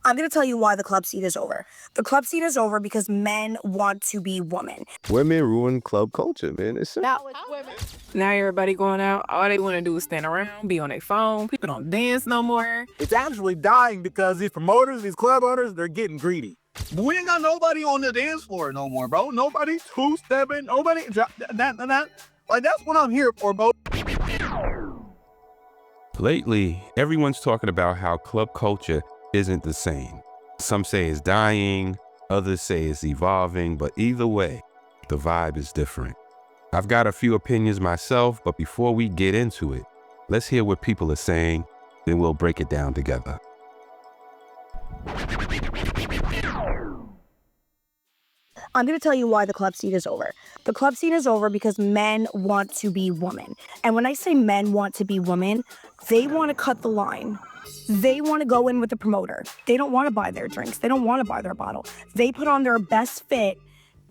I'm going to tell you why the club scene is over. The club scene is over because men want to be women. Women ruin club culture, man. It's Now it's women. Now everybody going out, all they want to do is stand around, be on their phone. People don't dance no more. It's actually dying because these promoters, these club owners, they're getting greedy. We ain't got nobody on the dance floor no more, bro. Nobody two-stepping, nobody that. Like, that's what I'm here for, bro. Lately, everyone's talking about how club culture isn't the same. Some say it's dying, others say it's evolving, but either way, the vibe is different. I've got a few opinions myself, but before we get into it, let's hear what people are saying, then we'll break it down together. I'm going to tell you why the club scene is over. The club scene is over because men want to be women. And when I say men want to be women, they want to cut the line. They want to go in with the promoter. They don't want to buy their drinks. They don't want to buy their bottle. They put on their best fit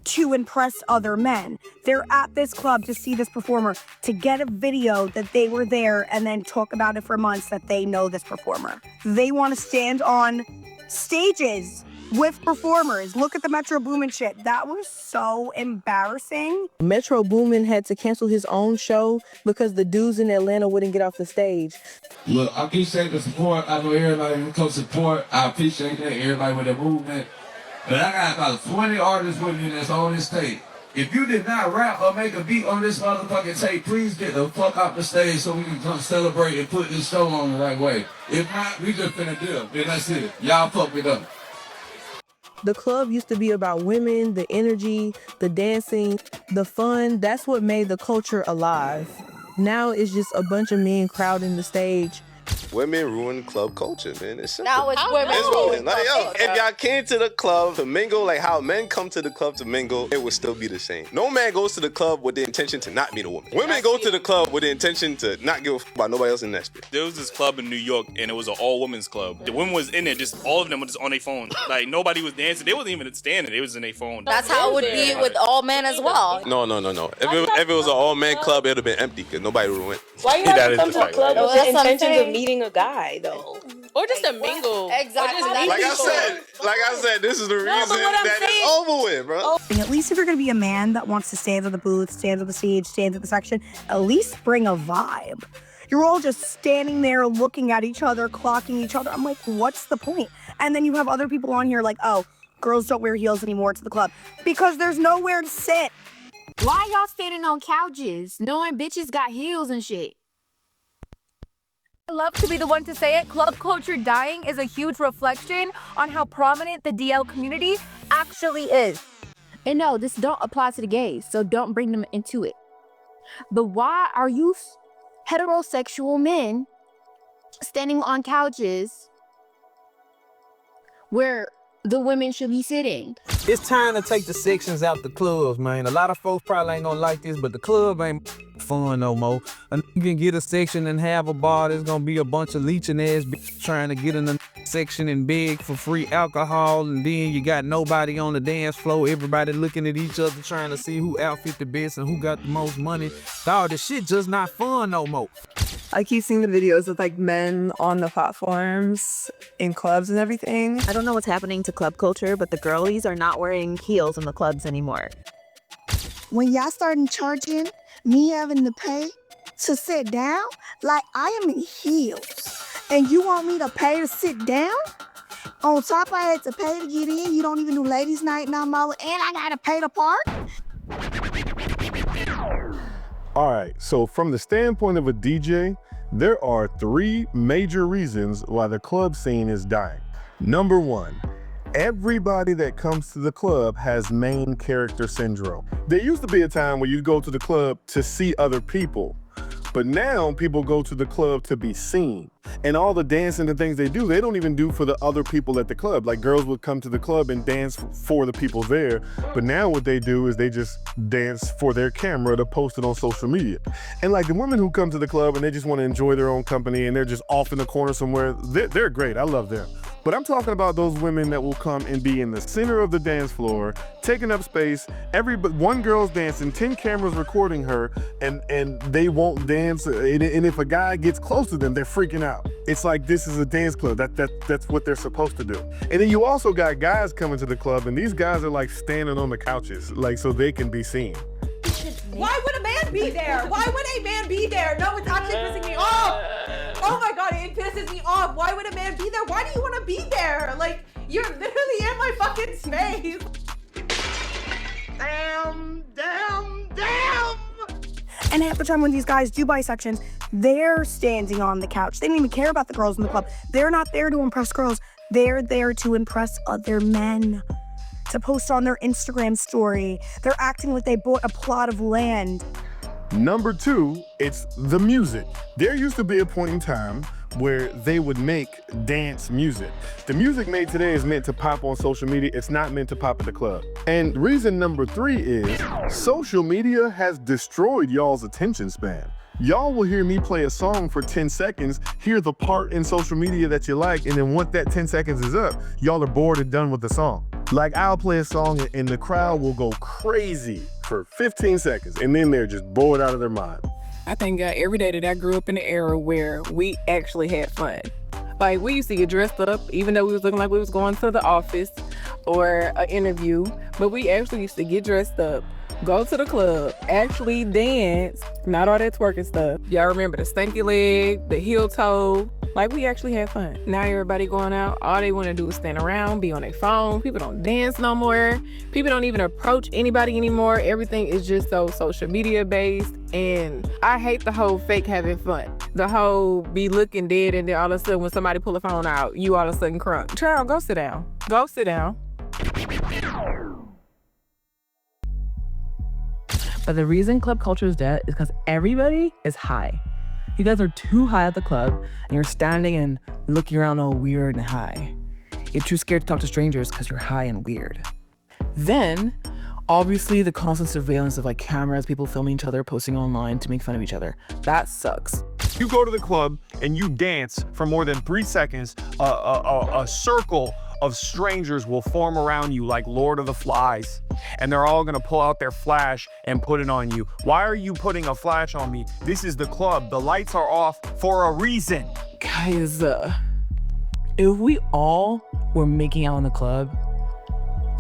to impress other men. They're at this club to see this performer, to get a video that they were there and then talk about it for months that they know this performer. They want to stand on stages with performers. Look at the Metro Boomin shit. That was so embarrassing. Metro Boomin had to cancel his own show because the dudes in Atlanta wouldn't get off the stage. Look, I appreciate the support. I know everybody who comes support. I appreciate that, everybody with the movement. But I got about 20 artists with me that's on this stage. If you did not rap or make a beat on this motherfucking tape, please get the fuck off the stage so we can come celebrate and put this show on the right way. If not, we just finna deal. Then that's it. Y'all fuck it up. The club used to be about women, the energy, the dancing, the fun. That's what made the culture alive. Now it's just a bunch of men crowding the stage. women ruin club culture, man. It's simple. Now it's women. It's women. Like, yo, if y'all came to the club to mingle, like how men come to the club to mingle, it would still be the same. No man goes to the club with the intention to not meet a woman. Women go to the club with the intention to not give a fuck about nobody else in that space. There was this club in New York, and it was an all-women's club. The women was in there, just all of them were just on their phone. Like, nobody was dancing. They wasn't even standing. They was in their phone. That's how it would be with all men as well. No. If it was an all-man club, it would have been empty because nobody would have went. Why you have to come to the club with the intentions of meeting a guy, though? Or just a mingle. Exactly. Like I said, this is the reason that it's over with, bro. At least if you're gonna be a man that wants to stand at the booth, stand at the stage, stand at the section, at least bring a vibe. You're all just standing there looking at each other, clocking each other. I'm like, what's the point? And then you have other people on here like, oh, girls don't wear heels anymore to the club because there's nowhere to sit. Why y'all standing on couches knowing bitches got heels and shit? I love to be the one to say it. Club culture dying is a huge reflection on how prominent the DL community actually is. And no, this don't apply to the gays, so don't bring them into it. But why are you heterosexual men standing on couches where the women should be sitting? It's time to take the sections out the clubs, man. A lot of folks probably ain't gonna like this, but the club ain't fun no more. And you can get a section and have a bar. There's gonna be a bunch of leeching ass trying to get in the section and beg for free alcohol, and then you got nobody on the dance floor. Everybody looking at each other trying to see who outfit the best and who got the most money. Dog, this shit just not fun no more. I keep seeing the videos of like men on the platforms in clubs and everything. I don't know what's happening to club culture, but the girlies are not wearing heels in the clubs anymore. When y'all started charging me having to pay to sit down, like I am in heels, and you want me to pay to sit down? On top, I had to pay to get in. You don't even do ladies' night no more, and I gotta pay to park. All right, so from the standpoint of a DJ, there are 3 major reasons why the club scene is dying. Number 1, everybody that comes to the club has main character syndrome. There used to be a time where you go to the club to see other people, but now people go to the club to be seen. And all the dancing and things they do, they don't even do for the other people at the club. Like girls would come to the club and dance for the people there, but now what they do is they just dance for their camera to post it on social media. And like the women who come to the club and they just want to enjoy their own company and they're just off in the corner somewhere, they're great, I love them. But I'm talking about those women that will come and be in the center of the dance floor, taking up space. One girl's dancing, 10 cameras recording her, and they won't dance. And if a guy gets close to them, they're freaking out. It's like this is a dance club. That's what they're supposed to do. And then you also got guys coming to the club, and these guys are like standing on the couches, like so they can be seen. Why would a man be there? Why would a man be there? No, it's actually pissing me off. Oh my god, it pisses me off. Why would a man be there? Why do you want to be there? Like, you're literally in my fucking space. Damn. And half the time when these guys do buy sections, they're standing on the couch. They don't even care about the girls in the club. They're not there to impress girls. They're there to impress other men, to post on their Instagram story. They're acting like they bought a plot of land. Number 2, it's the music. There used to be a point in time where they would make dance music. The music made today is meant to pop on social media. It's not meant to pop at the club. And reason number 3 is social media has destroyed y'all's attention span. Y'all will hear me play a song for 10 seconds, hear the part in social media that you like, and then once that 10 seconds is up, y'all are bored and done with the song. Like, I'll play a song and the crowd will go crazy for 15 seconds, and then they're just bored out of their mind. I thank God every day that I grew up in an era where we actually had fun. Like, we used to get dressed up, even though we was looking like we was going to the office or an interview, but we actually used to get dressed up, go to the club, actually dance, not all that twerking stuff. Y'all remember the stanky leg, the heel toe. Like, we actually had fun. Now everybody going out, all they want to do is stand around, be on their phone. People don't dance no more. People don't even approach anybody anymore. Everything is just so social media based. And I hate the whole fake having fun. The whole be looking dead and then all of a sudden when somebody pull a phone out, you all of a sudden crunk. Child, go sit down. Go sit down. But the reason club culture is dead is because everybody is high. You guys are too high at the club and you're standing and looking around all weird and high. You're too scared to talk to strangers because you're high and weird. Then, obviously the constant surveillance of like cameras, people filming each other, posting online to make fun of each other. That sucks. You go to the club and you dance for more than 3 seconds, a circle of strangers will form around you like Lord of the Flies, and they're all gonna pull out their flash and put it on you. Why are you putting a flash on me? This is the club. The lights are off for a reason. Guys, if we all were making out in the club,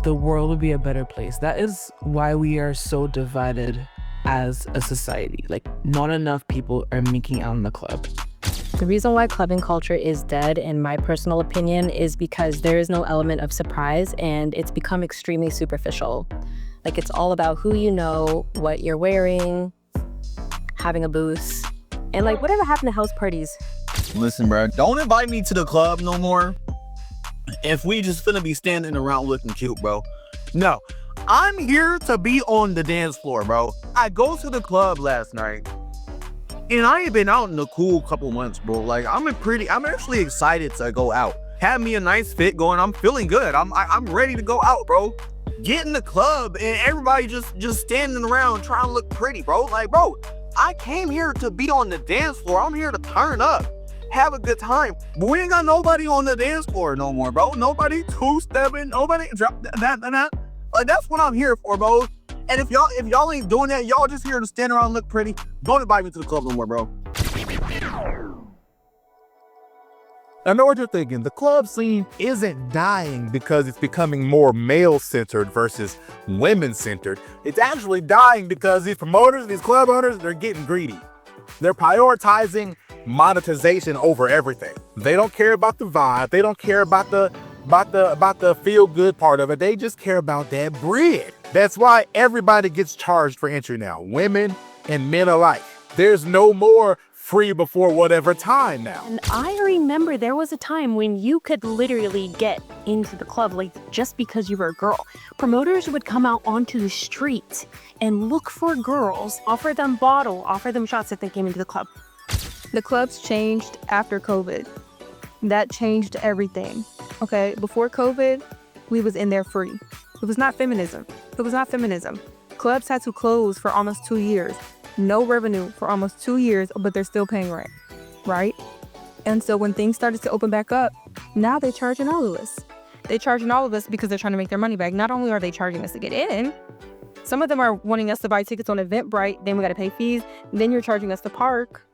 the world would be a better place. That is why we are so divided as a society. Like, not enough people are making out in the club. The reason why clubbing culture is dead, in my personal opinion, is because there is no element of surprise and it's become extremely superficial. Like, it's all about who you know, what you're wearing, having a booth, and like whatever happened to house parties. Listen, bro, don't invite me to the club no more if we just finna be standing around looking cute, bro. No, I'm here to be on the dance floor, bro. I go to the club last night and I ain't been out in a cool couple months, bro. Like, I'm actually excited to go out. Have me a nice fit going. I'm feeling good. I'm ready to go out, bro. Get in the club and everybody just standing around trying to look pretty, bro. Like, bro, I came here to be on the dance floor. I'm here to turn up, have a good time. But we ain't got nobody on the dance floor no more, bro. Nobody two-stepping, nobody drop that. Like, that's what I'm here for, bro. And if y'all ain't doing that, y'all just here to stand around and look pretty, don't invite me to the club no more, bro. I know what you're thinking. The club scene isn't dying because it's becoming more male-centered versus women-centered. It's actually dying because these promoters, these club owners, they're getting greedy. They're prioritizing monetization over everything. They don't care about the vibe. They don't care about the feel-good part of it. They just care about that bread. That's why everybody gets charged for entry now, women and men alike. There's no more free before whatever time now. And I remember there was a time when you could literally get into the club like just because you were a girl. Promoters would come out onto the street and look for girls, offer them bottle, offer them shots if they came into the club. The clubs changed after COVID. That changed everything. Okay, before COVID, we was in there free. It was not feminism. Clubs had to close for almost 2 years. No revenue for almost 2 years, but they're still paying rent, right? And so when things started to open back up, now they're charging all of us. They're charging all of us because they're trying to make their money back. Not only are they charging us to get in, some of them are wanting us to buy tickets on Eventbrite, then we gotta pay fees, then you're charging us to park.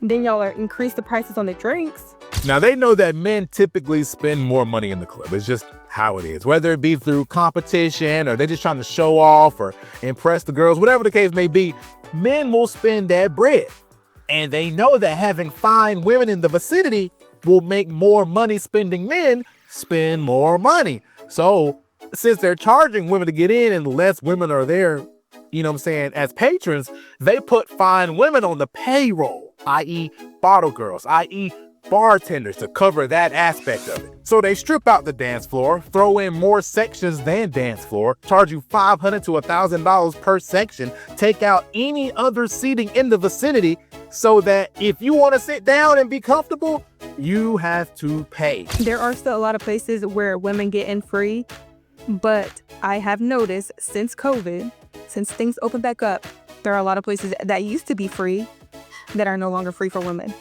Then y'all are increase the prices on the drinks. Now they know that men typically spend more money in the club. It's just how it is. Whether it be through competition or they're just trying to show off or impress the girls, whatever the case may be, men will spend that bread. And they know that having fine women in the vicinity will make more money spending men spend more money. So since they're charging women to get in and less women are there, you know what I'm saying, as patrons, they put fine women on the payroll, i.e. bottle girls, i.e. bartenders, to cover that aspect of it. So they strip out the dance floor, throw in more sections than dance floor, charge you $500 to $1,000 per section, take out any other seating in the vicinity so that if you want to sit down and be comfortable, you have to pay. There are still a lot of places where women get in free, but I have noticed since COVID, since things opened back up, there are a lot of places that used to be free that are no longer free for women.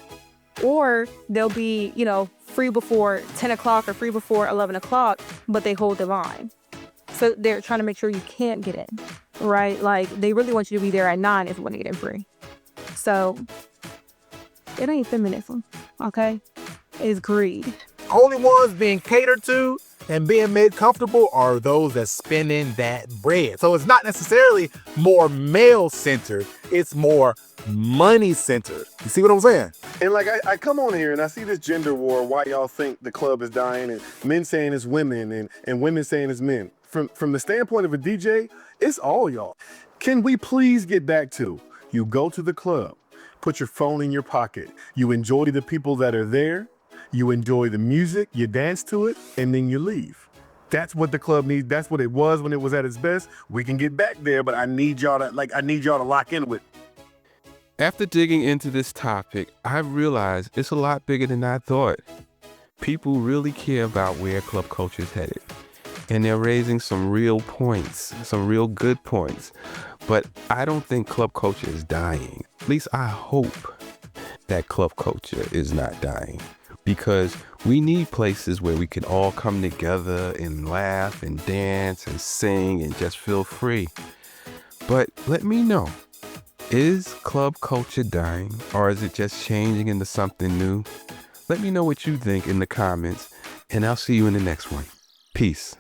Or they'll be, you know, free before 10 o'clock or free before 11 o'clock, but they hold the line. So they're trying to make sure you can't get in, right? Like, they really want you to be there at 9 if you want to get in free. So it ain't feminism, okay? It's greed. Only ones being catered to and being made comfortable are those that spending that bread. So it's not necessarily more male-centered, it's more money-centered. You see what I'm saying? And like I come on here and I see this gender war, why y'all think the club is dying, and men saying it's women and women saying it's men. From the standpoint of a DJ, it's all y'all. Can we please get back to, you go to the club, put your phone in your pocket, you enjoy the people that are there, you enjoy the music, you dance to it, and then you leave. That's what the club needs. That's what it was when it was at its best. We can get back there, but I need y'all to lock in with. After digging into this topic, I realized it's a lot bigger than I thought. People really care about where club culture is headed. And they're raising some real points, some real good points. But I don't think club culture is dying. At least I hope that club culture is not dying. Because we need places where we can all come together and laugh and dance and sing and just feel free. But let me know, is club culture dying, or is it just changing into something new? Let me know what you think in the comments, and I'll see you in the next one. Peace.